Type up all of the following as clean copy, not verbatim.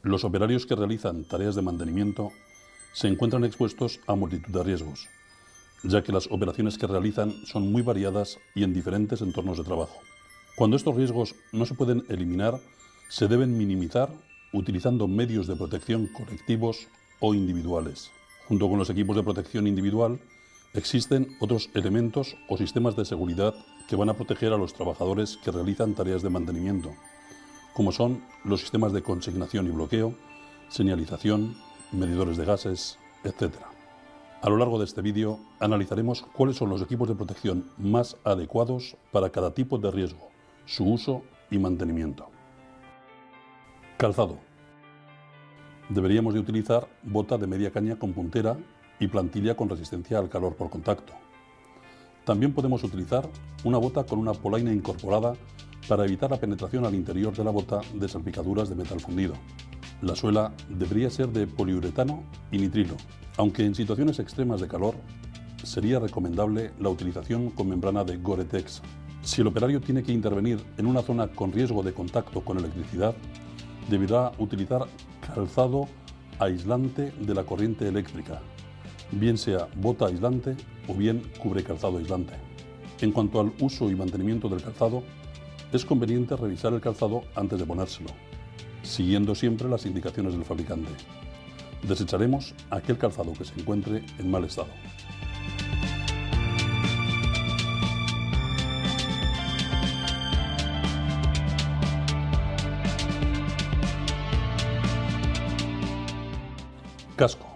Los operarios que realizan tareas de mantenimiento se encuentran expuestos a multitud de riesgos, ya que las operaciones que realizan son muy variadas y en diferentes entornos de trabajo. Cuando estos riesgos no se pueden eliminar, se deben minimizar utilizando medios de protección colectivos o individuales. Junto con los equipos de protección individual, existen otros elementos o sistemas de seguridad que van a proteger a los trabajadores que realizan tareas de mantenimiento, como son los sistemas de consignación y bloqueo, señalización, medidores de gases, etc. A lo largo de este vídeo analizaremos cuáles son los equipos de protección más adecuados para cada tipo de riesgo, su uso y mantenimiento. Calzado. Deberíamos de utilizar bota de media caña con puntera y plantilla con resistencia al calor por contacto. También podemos utilizar una bota con una polaina incorporada para evitar la penetración al interior de la bota de salpicaduras de metal fundido. La suela debería ser de poliuretano y nitrilo, aunque en situaciones extremas de calor sería recomendable la utilización con membrana de Gore-Tex. Si el operario tiene que intervenir en una zona con riesgo de contacto con electricidad, deberá utilizar calzado aislante de la corriente eléctrica, bien sea bota aislante o bien cubrecalzado aislante. En cuanto al uso y mantenimiento del calzado, es conveniente revisar el calzado antes de ponérselo, siguiendo siempre las indicaciones del fabricante. Desecharemos aquel calzado que se encuentre en mal estado. Casco.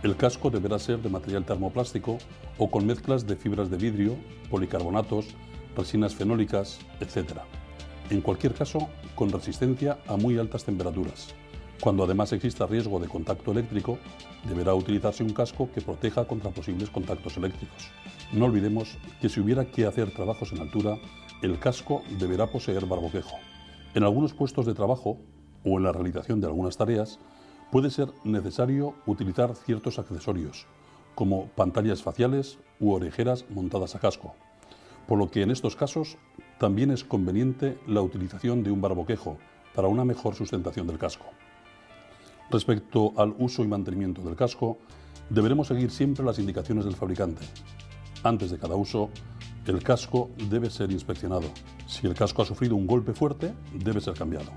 El casco deberá ser de material termoplástico o con mezclas de fibras de vidrio, policarbonatos, resinas fenólicas, etc. En cualquier caso, con resistencia a muy altas temperaturas. Cuando además exista riesgo de contacto eléctrico, deberá utilizarse un casco que proteja contra posibles contactos eléctricos. No olvidemos que si hubiera que hacer trabajos en altura, el casco deberá poseer barboquejo. En algunos puestos de trabajo o en la realización de algunas tareas, puede ser necesario utilizar ciertos accesorios, como pantallas faciales u orejeras montadas a casco, por lo que en estos casos también es conveniente la utilización de un barboquejo para una mejor sustentación del casco. Respecto al uso y mantenimiento del casco, deberemos seguir siempre las indicaciones del fabricante. Antes de cada uso, el casco debe ser inspeccionado. Si el casco ha sufrido un golpe fuerte, debe ser cambiado.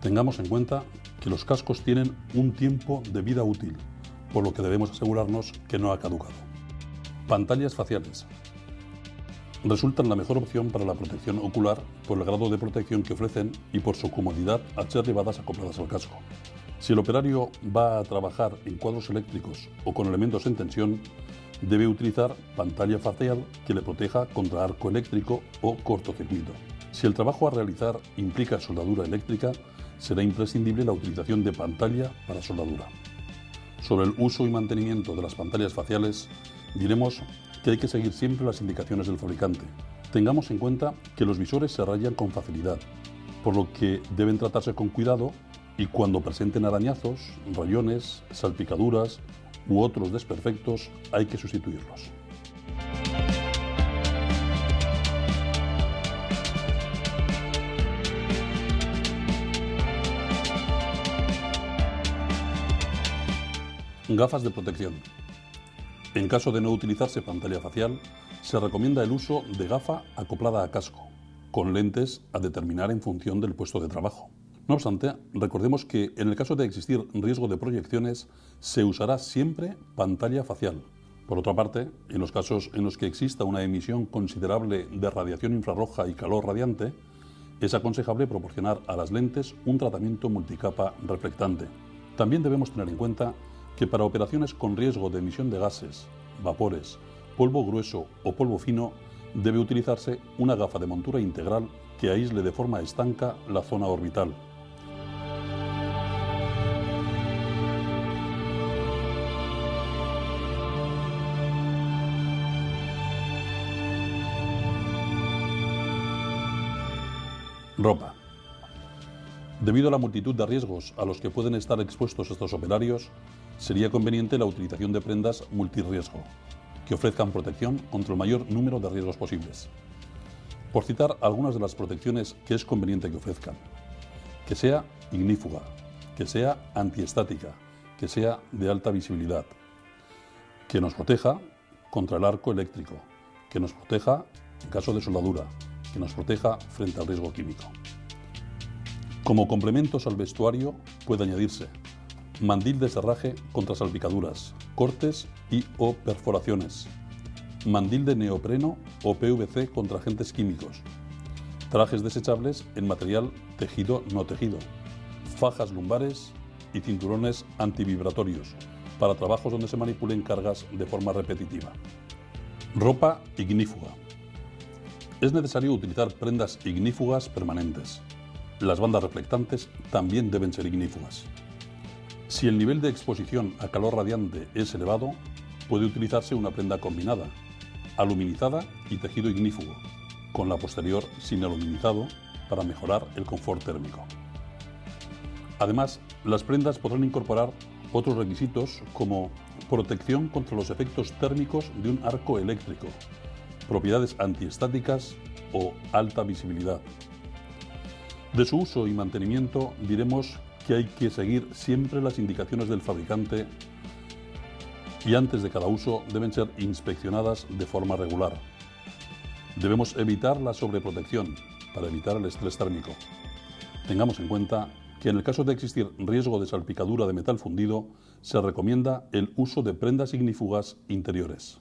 Tengamos en cuenta que los cascos tienen un tiempo de vida útil, por lo que debemos asegurarnos que no ha caducado. Pantallas faciales. Resultan la mejor opción para la protección ocular por el grado de protección que ofrecen y por su comodidad al ser llevadas acopladas al casco. Si el operario va a trabajar en cuadros eléctricos o con elementos en tensión, debe utilizar pantalla facial que le proteja contra arco eléctrico o cortocircuito. Si el trabajo a realizar implica soldadura eléctrica, será imprescindible la utilización de pantalla para soldadura. Sobre el uso y mantenimiento de las pantallas faciales, diremos que hay que seguir siempre las indicaciones del fabricante. Tengamos en cuenta que los visores se rayan con facilidad, por lo que deben tratarse con cuidado y cuando presenten arañazos, rayones, salpicaduras u otros desperfectos hay que sustituirlos. Gafas de protección. En caso de no utilizarse pantalla facial, se recomienda el uso de gafa acoplada a casco, con lentes a determinar en función del puesto de trabajo. No obstante, recordemos que en el caso de existir riesgo de proyecciones, se usará siempre pantalla facial. Por otra parte, en los casos en los que exista una emisión considerable de radiación infrarroja y calor radiante, es aconsejable proporcionar a las lentes un tratamiento multicapa reflectante. También debemos tener en cuenta que para operaciones con riesgo de emisión de gases, vapores, polvo grueso o polvo fino, debe utilizarse una gafa de montura integral que aísle de forma estanca la zona orbital. Ropa. Debido a la multitud de riesgos a los que pueden estar expuestos estos operarios, sería conveniente la utilización de prendas multirriesgo, que ofrezcan protección contra el mayor número de riesgos posibles. Por citar algunas de las protecciones que es conveniente que ofrezcan: que sea ignífuga, que sea antiestática, que sea de alta visibilidad, que nos proteja contra el arco eléctrico, que nos proteja en caso de soldadura, que nos proteja frente al riesgo químico. Como complementos al vestuario puede añadirse mandil de serraje contra salpicaduras, cortes y o perforaciones, mandil de neopreno o PVC contra agentes químicos, trajes desechables en material tejido no tejido, fajas lumbares y cinturones antivibratorios para trabajos donde se manipulen cargas de forma repetitiva. Ropa ignífuga. Es necesario utilizar prendas ignífugas permanentes. Las bandas reflectantes también deben ser ignífugas. Si el nivel de exposición a calor radiante es elevado, puede utilizarse una prenda combinada, aluminizada y tejido ignífugo, con la posterior sin aluminizado para mejorar el confort térmico. Además, las prendas podrán incorporar otros requisitos como protección contra los efectos térmicos de un arco eléctrico, propiedades antiestáticas o alta visibilidad. De su uso y mantenimiento diremos que hay que seguir siempre las indicaciones del fabricante y antes de cada uso deben ser inspeccionadas de forma regular. Debemos evitar la sobreprotección para evitar el estrés térmico. Tengamos en cuenta que en el caso de existir riesgo de salpicadura de metal fundido, se recomienda el uso de prendas ignífugas interiores.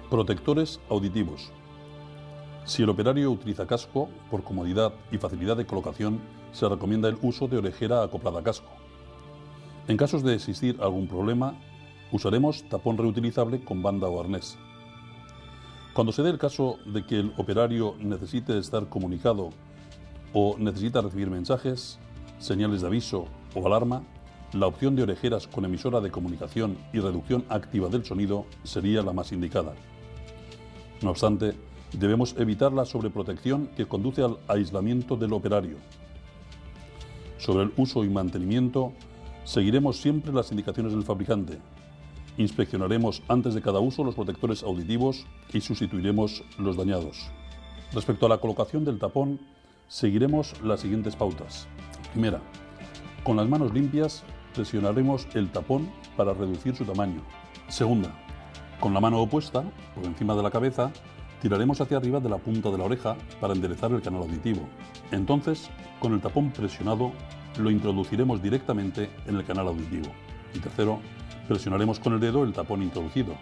Protectores auditivos. Si el operario utiliza casco, por comodidad y facilidad de colocación, se recomienda el uso de orejera acoplada a casco. En casos de existir algún problema, usaremos tapón reutilizable con banda o arnés. Cuando se dé el caso de que el operario necesite estar comunicado o necesita recibir mensajes, señales de aviso o alarma, la opción de orejeras con emisora de comunicación y reducción activa del sonido sería la más indicada. No obstante, debemos evitar la sobreprotección que conduce al aislamiento del operario. Sobre el uso y mantenimiento, seguiremos siempre las indicaciones del fabricante. Inspeccionaremos antes de cada uso los protectores auditivos y sustituiremos los dañados. Respecto a la colocación del tapón, seguiremos las siguientes pautas. Primera, con las manos limpias presionaremos el tapón para reducir su tamaño. Segunda, con la mano opuesta, por encima de la cabeza, tiraremos hacia arriba de la punta de la oreja para enderezar el canal auditivo. Entonces, con el tapón presionado, lo introduciremos directamente en el canal auditivo. Y tercero, presionaremos con el dedo el tapón introducido.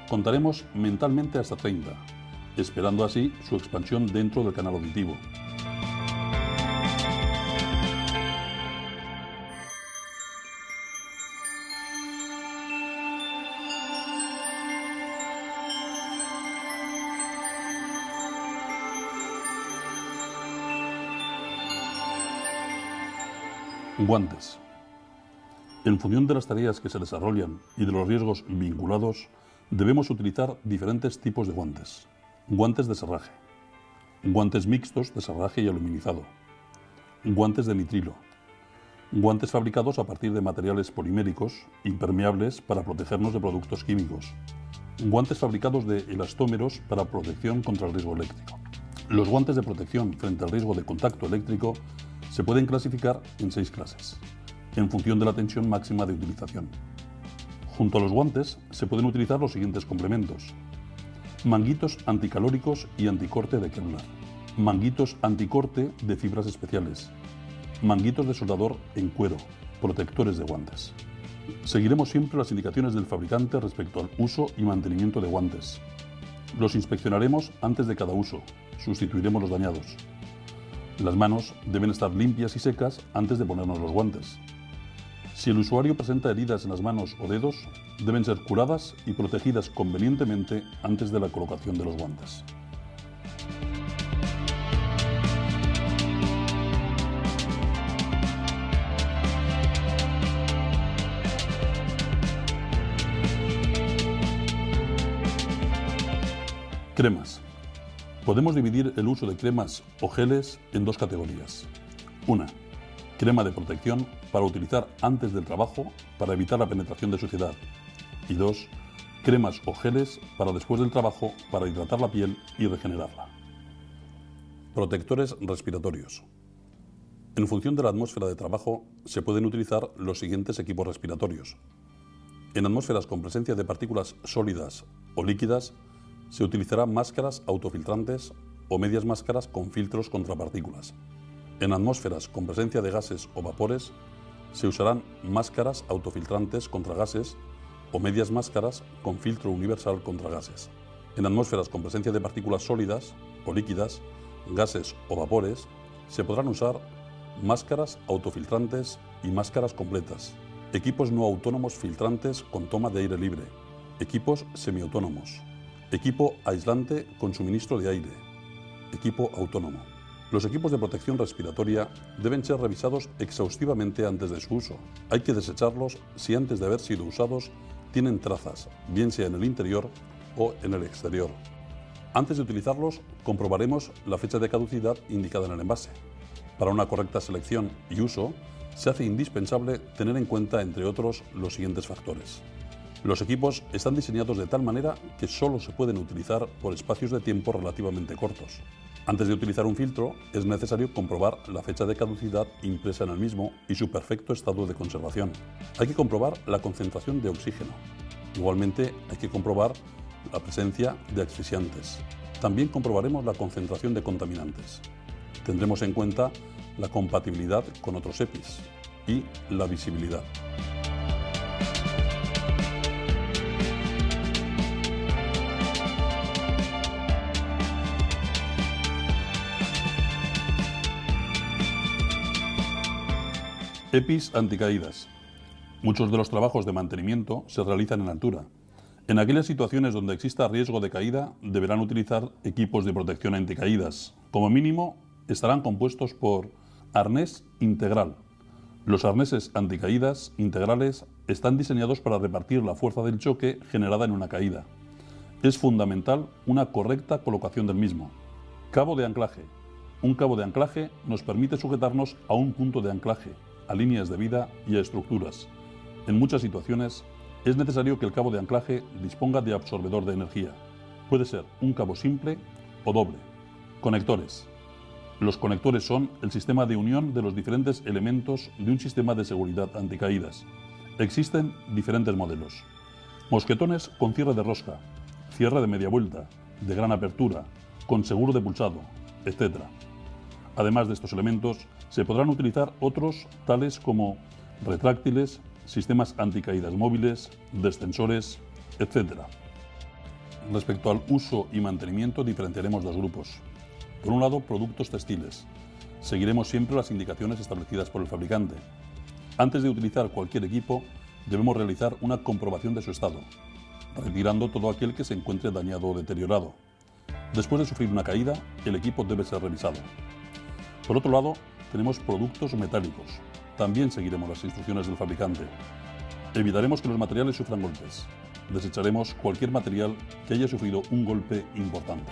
Contaremos mentalmente hasta 30, esperando así su expansión dentro del canal auditivo. Guantes. En función de las tareas que se desarrollan y de los riesgos vinculados, debemos utilizar diferentes tipos de guantes. Guantes de serraje, guantes mixtos de serraje y aluminizado, guantes de nitrilo, guantes fabricados a partir de materiales poliméricos impermeables para protegernos de productos químicos, guantes fabricados de elastómeros para protección contra el riesgo eléctrico. Los guantes de protección frente al riesgo de contacto eléctrico se pueden clasificar en 6 clases, en función de la tensión máxima de utilización. Junto a los guantes se pueden utilizar los siguientes complementos: manguitos anticalóricos y anticorte de Kevlar, manguitos anticorte de fibras especiales, manguitos de soldador en cuero, protectores de guantes. Seguiremos siempre las indicaciones del fabricante respecto al uso y mantenimiento de guantes. Los inspeccionaremos antes de cada uso, sustituiremos los dañados. Las manos deben estar limpias y secas antes de ponernos los guantes. Si el usuario presenta heridas en las manos o dedos, deben ser curadas y protegidas convenientemente antes de la colocación de los guantes. Cremas. Podemos dividir el uso de cremas o geles en dos categorías. Una, crema de protección para utilizar antes del trabajo para evitar la penetración de suciedad. Y dos, cremas o geles para después del trabajo para hidratar la piel y regenerarla. Protectores respiratorios. En función de la atmósfera de trabajo se pueden utilizar los siguientes equipos respiratorios. En atmósferas con presencia de partículas sólidas o líquidas se utilizarán máscaras autofiltrantes o medias máscaras con filtros contra partículas. En atmósferas con presencia de gases o vapores se usarán máscaras autofiltrantes contra gases o medias máscaras con filtro universal contra gases. En atmósferas con presencia de partículas sólidas o líquidas, gases o vapores, se podrán usar máscaras autofiltrantes y máscaras completas, equipos no autónomos filtrantes con toma de aire libre, equipos semiautónomos, equipo aislante con suministro de aire, equipo autónomo. Los equipos de protección respiratoria deben ser revisados exhaustivamente antes de su uso. Hay que desecharlos si antes de haber sido usados tienen trazas, bien sea en el interior o en el exterior. Antes de utilizarlos, comprobaremos la fecha de caducidad indicada en el envase. Para una correcta selección y uso, se hace indispensable tener en cuenta, entre otros, los siguientes factores. Los equipos están diseñados de tal manera que solo se pueden utilizar por espacios de tiempo relativamente cortos. Antes de utilizar un filtro, es necesario comprobar la fecha de caducidad impresa en el mismo y su perfecto estado de conservación. Hay que comprobar la concentración de oxígeno. Igualmente, hay que comprobar la presencia de asfixiantes. También comprobaremos la concentración de contaminantes. Tendremos en cuenta la compatibilidad con otros EPIs y la visibilidad. EPIs anticaídas. Muchos de los trabajos de mantenimiento se realizan en altura. En aquellas situaciones donde exista riesgo de caída, deberán utilizar equipos de protección anticaídas. Como mínimo, estarán compuestos por arnés integral. Los arneses anticaídas integrales están diseñados para repartir la fuerza del choque generada en una caída. Es fundamental una correcta colocación del mismo. Cabo de anclaje. Un cabo de anclaje nos permite sujetarnos a un punto de anclaje, a líneas de vida y a estructuras. En muchas situaciones es necesario que el cabo de anclaje disponga de absorbedor de energía. Puede ser un cabo simple o doble. Conectores. Los conectores son el sistema de unión de los diferentes elementos de un sistema de seguridad anticaídas. Existen diferentes modelos. Mosquetones con cierre de rosca, cierre de media vuelta, de gran apertura, con seguro de pulsado, etc. Además de estos elementos, se podrán utilizar otros tales como retráctiles, sistemas anticaídas móviles, descensores, etc. Respecto al uso y mantenimiento, diferenciaremos dos grupos. Por un lado, productos textiles. Seguiremos siempre las indicaciones establecidas por el fabricante. Antes de utilizar cualquier equipo, debemos realizar una comprobación de su estado, retirando todo aquel que se encuentre dañado o deteriorado. Después de sufrir una caída, el equipo debe ser revisado. Por otro lado, tenemos productos metálicos. También seguiremos las instrucciones del fabricante. Evitaremos que los materiales sufran golpes. Desecharemos cualquier material que haya sufrido un golpe importante.